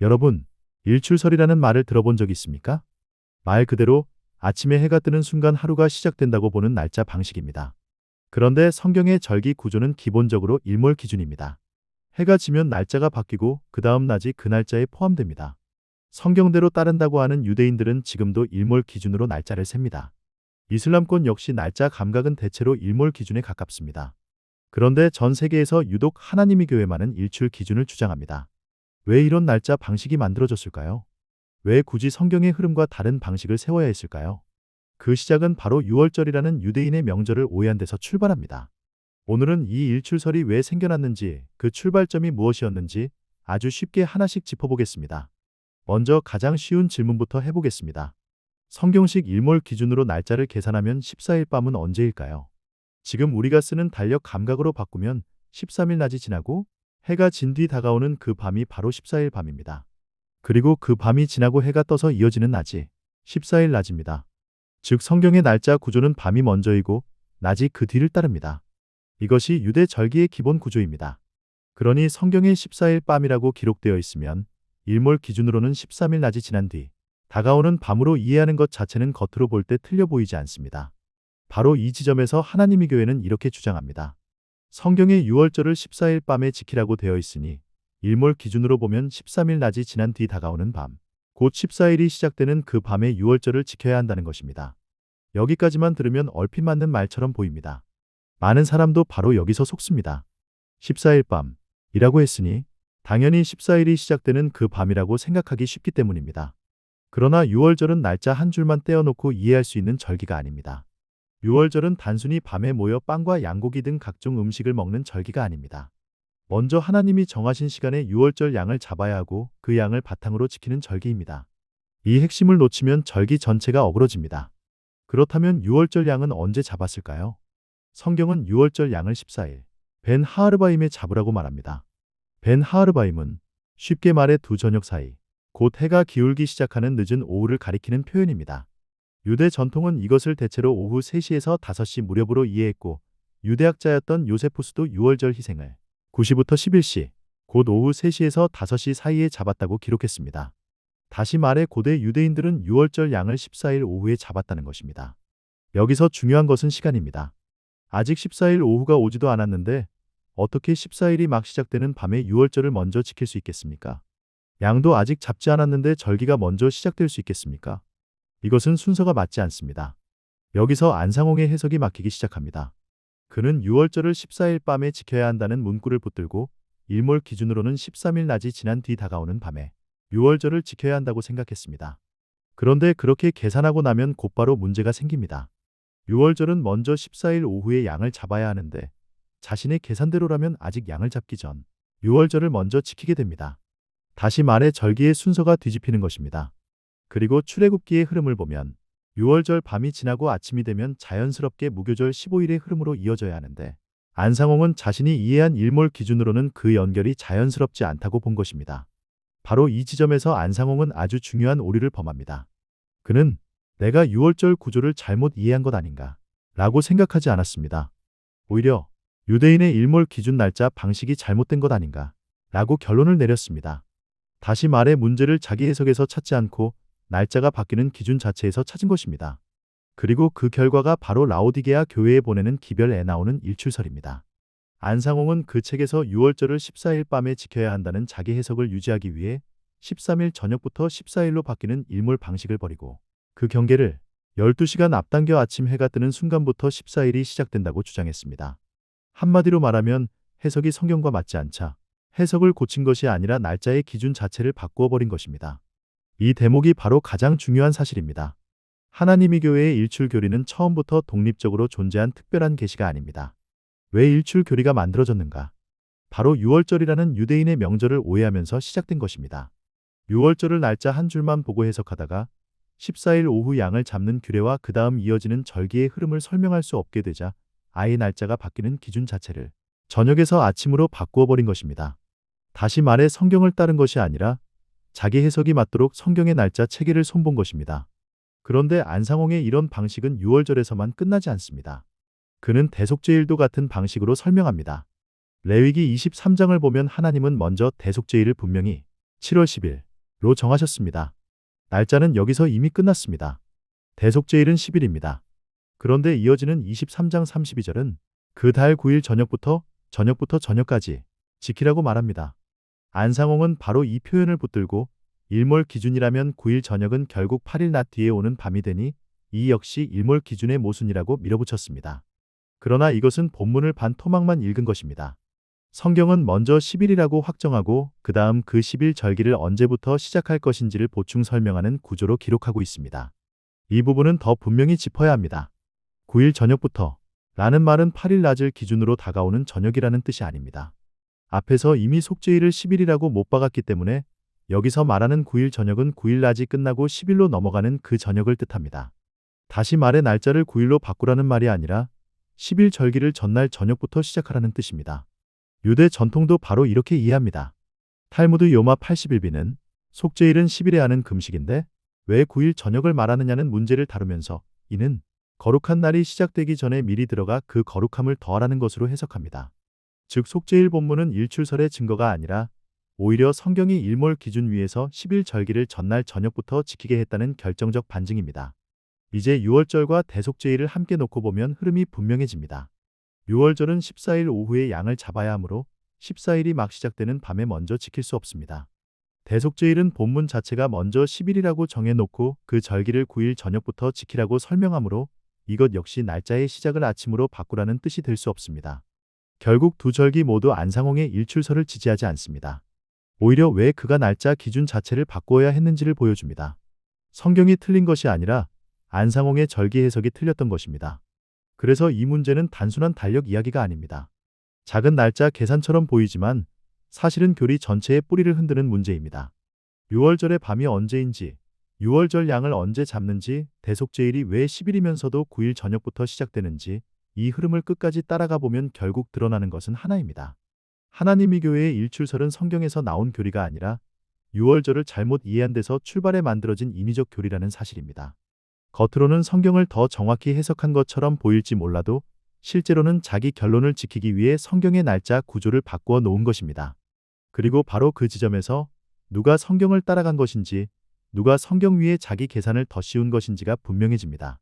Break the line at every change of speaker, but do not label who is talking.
여러분, 일출설이라는 말을 들어본 적 있습니까? 말 그대로 아침에 해가 뜨는 순간 하루가 시작된다고 보는 날짜 방식입니다. 그런데 성경의 절기 구조는 기본적으로 일몰 기준입니다. 해가 지면 날짜가 바뀌고 그 다음 낮이 그 날짜에 포함됩니다. 성경대로 따른다고 하는 유대인들은 지금도 일몰 기준으로 날짜를 셉니다. 이슬람권 역시 날짜 감각은 대체로 일몰 기준에 가깝습니다. 그런데 전 세계에서 유독 하나님의 교회만은 일출 기준을 주장합니다. 왜 이런 날짜 방식이 만들어졌을까요? 왜 굳이 성경의 흐름과 다른 방식을 세워야 했을까요? 그 시작은 바로 유월절이라는 유대인의 명절을 오해한 데서 출발합니다. 오늘은 이 일출설이 왜 생겨났는지, 그 출발점이 무엇이었는지 아주 쉽게 하나씩 짚어보겠습니다. 먼저 가장 쉬운 질문부터 해보겠습니다. 성경식 일몰 기준으로 날짜를 계산하면 14일 밤은 언제일까요? 지금 우리가 쓰는 달력 감각으로 바꾸면 13일 낮이 지나고 해가 진 뒤 다가오는 그 밤이 바로 14일 밤입니다. 그리고 그 밤이 지나고 해가 떠서 이어지는 낮이 14일 낮입니다. 즉 성경의 날짜 구조는 밤이 먼저이고 낮이 그 뒤를 따릅니다. 이것이 유대 절기의 기본 구조입니다. 그러니 성경에 14일 밤이라고 기록되어 있으면 일몰 기준으로는 13일 낮이 지난 뒤 다가오는 밤으로 이해하는 것 자체는 겉으로 볼 때 틀려 보이지 않습니다. 바로 이 지점에서 하나님의 교회는 이렇게 주장합니다. 성경에 유월절을 14일 밤에 지키라고 되어 있으니 일몰 기준으로 보면 13일 낮이 지난 뒤 다가오는 밤, 곧 14일이 시작되는 그 밤에 유월절을 지켜야 한다는 것입니다. 여기까지만 들으면 얼핏 맞는 말처럼 보입니다. 많은 사람도 바로 여기서 속습니다. 14일 밤이라고 했으니 당연히 14일이 시작되는 그 밤이라고 생각하기 쉽기 때문입니다. 그러나 유월절은 날짜 한 줄만 떼어놓고 이해할 수 있는 절기가 아닙니다. 유월절은 단순히 밤에 모여 빵과 양고기 등 각종 음식을 먹는 절기가 아닙니다. 먼저 하나님이 정하신 시간에 유월절 양을 잡아야 하고 그 양을 바탕으로 지키는 절기입니다. 이 핵심을 놓치면 절기 전체가 어그러집니다. 그렇다면 유월절 양은 언제 잡았을까요? 성경은 유월절 양을 14일, 벤 하르바임에 잡으라고 말합니다. 벤 하르바임은 쉽게 말해 두 저녁 사이, 곧 해가 기울기 시작하는 늦은 오후를 가리키는 표현입니다. 유대 전통은 이것을 대체로 오후 3시에서 5시 무렵으로 이해했고 유대학자였던 요세푸스도 유월절 희생을 9시부터 11시, 곧 오후 3시에서 5시 사이에 잡았다고 기록했습니다. 다시 말해 고대 유대인들은 유월절 양을 14일 오후에 잡았다는 것입니다. 여기서 중요한 것은 시간입니다. 아직 14일 오후가 오지도 않았는데 어떻게 14일이 막 시작되는 밤에 유월절을 먼저 지킬 수 있겠습니까? 양도 아직 잡지 않았는데 절기가 먼저 시작될 수 있겠습니까? 이것은 순서가 맞지 않습니다. 여기서 안상홍의 해석이 막히기 시작합니다. 그는 유월절을 14일 밤에 지켜야 한다는 문구를 붙들고 일몰 기준으로는 13일 낮이 지난 뒤 다가오는 밤에 유월절을 지켜야 한다고 생각했습니다. 그런데 그렇게 계산하고 나면 곧바로 문제가 생깁니다. 유월절은 먼저 14일 오후에 양을 잡아야 하는데 자신의 계산대로라면 아직 양을 잡기 전 유월절을 먼저 지키게 됩니다. 다시 말해 절기의 순서가 뒤집히는 것입니다. 그리고 출애굽기의 흐름을 보면 유월절 밤이 지나고 아침이 되면 자연스럽게 무교절 15일의 흐름으로 이어져야 하는데 안상홍은 자신이 이해한 일몰 기준으로는 그 연결이 자연스럽지 않다고 본 것입니다. 바로 이 지점에서 안상홍은 아주 중요한 오류를 범합니다. 그는 내가 유월절 구조를 잘못 이해한 것 아닌가 라고 생각하지 않았습니다. 오히려 유대인의 일몰 기준 날짜 방식이 잘못된 것 아닌가 라고 결론을 내렸습니다. 다시 말해 문제를 자기 해석에서 찾지 않고 날짜가 바뀌는 기준 자체에서 찾은 것입니다. 그리고 그 결과가 바로 라오디게아 교회에 보내는 기별에 나오는 일출설입니다. 안상홍은 그 책에서 유월절을 14일 밤에 지켜야 한다는 자기 해석을 유지하기 위해 13일 저녁부터 14일로 바뀌는 일몰 방식을 버리고 그 경계를 12시간 앞당겨 아침 해가 뜨는 순간부터 14일이 시작된다고 주장했습니다. 한마디로 말하면 해석이 성경과 맞지 않자 해석을 고친 것이 아니라 날짜의 기준 자체를 바꾸어 버린 것입니다. 이 대목이 바로 가장 중요한 사실입니다. 하나님의 교회의 일출교리는 처음부터 독립적으로 존재한 특별한 계시가 아닙니다. 왜 일출교리가 만들어졌는가? 바로 유월절이라는 유대인의 명절을 오해하면서 시작된 것입니다. 유월절을 날짜 한 줄만 보고 해석하다가 14일 오후 양을 잡는 규례와 그 다음 이어지는 절기의 흐름을 설명할 수 없게 되자 아예 날짜가 바뀌는 기준 자체를 저녁에서 아침으로 바꾸어 버린 것입니다. 다시 말해 성경을 따른 것이 아니라 자기 해석이 맞도록 성경의 날짜 체계를 손본 것입니다. 그런데 안상홍의 이런 방식은 유월절에서만 끝나지 않습니다. 그는 대속죄일도 같은 방식으로 설명합니다. 레위기 23장을 보면 하나님은 먼저 대속죄일을 분명히 7월 10일, 정하셨습니다. 날짜는 여기서 이미 끝났습니다. 대속제일은 10일입니다. 그런데 이어지는 23장 32절은 그 달 9일 저녁부터 저녁까지 지키라고 말합니다. 안상홍은 바로 이 표현을 붙들고 일몰 기준이라면 9일 저녁은 결국 8일 낮 뒤에 오는 밤이 되니 이 역시 일몰 기준의 모순이라고 밀어붙였습니다. 그러나 이것은 본문을 반토막만 읽은 것입니다. 성경은 먼저 10일이라고 확정하고 그 다음 그 10일 절기를 언제부터 시작할 것인지를 보충 설명하는 구조로 기록하고 있습니다. 이 부분은 더 분명히 짚어야 합니다. 9일 저녁부터 라는 말은 8일 낮을 기준으로 다가오는 저녁이라는 뜻이 아닙니다. 앞에서 이미 속죄일을 10일이라고 못 박았기 때문에 여기서 말하는 9일 저녁은 9일 낮이 끝나고 10일로 넘어가는 그 저녁을 뜻합니다. 다시 말해 날짜를 9일로 바꾸라는 말이 아니라 10일 절기를 전날 저녁부터 시작하라는 뜻입니다. 유대 전통도 바로 이렇게 이해합니다. 탈무드 요마 81b는 속죄일은 10일에 하는 금식인데 왜 9일 저녁을 말하느냐는 문제를 다루면서 이는 거룩한 날이 시작되기 전에 미리 들어가 그 거룩함을 더하라는 것으로 해석합니다. 즉 속죄일 본문은 일출설의 증거가 아니라 오히려 성경이 일몰 기준 위에서 10일 절기를 전날 저녁부터 지키게 했다는 결정적 반증입니다. 이제 6월절과 대속죄일을 함께 놓고 보면 흐름이 분명해집니다. 6월절은 14일 오후에 양을 잡아야 하므로 14일이 막 시작되는 밤에 먼저 지킬 수 없습니다. 대속죄일은 본문 자체가 먼저 10일이라고 정해놓고 그 절기를 9일 저녁부터 지키라고 설명하므로 이것 역시 날짜의 시작을 아침으로 바꾸라는 뜻이 될 수 없습니다. 결국 두 절기 모두 안상홍의 일출설을 지지하지 않습니다. 오히려 왜 그가 날짜 기준 자체를 바꾸어야 했는지를 보여줍니다. 성경이 틀린 것이 아니라 안상홍의 절기 해석이 틀렸던 것입니다. 그래서 이 문제는 단순한 달력 이야기가 아닙니다. 작은 날짜 계산처럼 보이지만 사실은 교리 전체의 뿌리를 흔드는 문제입니다. 6월절의 밤이 언제인지, 6월절 양을 언제 잡는지, 대속죄일이 왜 10일이면서도 9일 저녁부터 시작되는지 이 흐름을 끝까지 따라가 보면 결국 드러나는 것은 하나입니다. 하나님의 교회의 일출설은 성경에서 나온 교리가 아니라 6월절을 잘못 이해한 데서 출발해 만들어진 인위적 교리라는 사실입니다. 겉으로는 성경을 더 정확히 해석한 것처럼 보일지 몰라도 실제로는 자기 결론을 지키기 위해 성경의 날짜 구조를 바꾸어 놓은 것입니다. 그리고 바로 그 지점에서 누가 성경을 따라간 것인지, 누가 성경 위에 자기 계산을 더 씌운 것인지가 분명해집니다.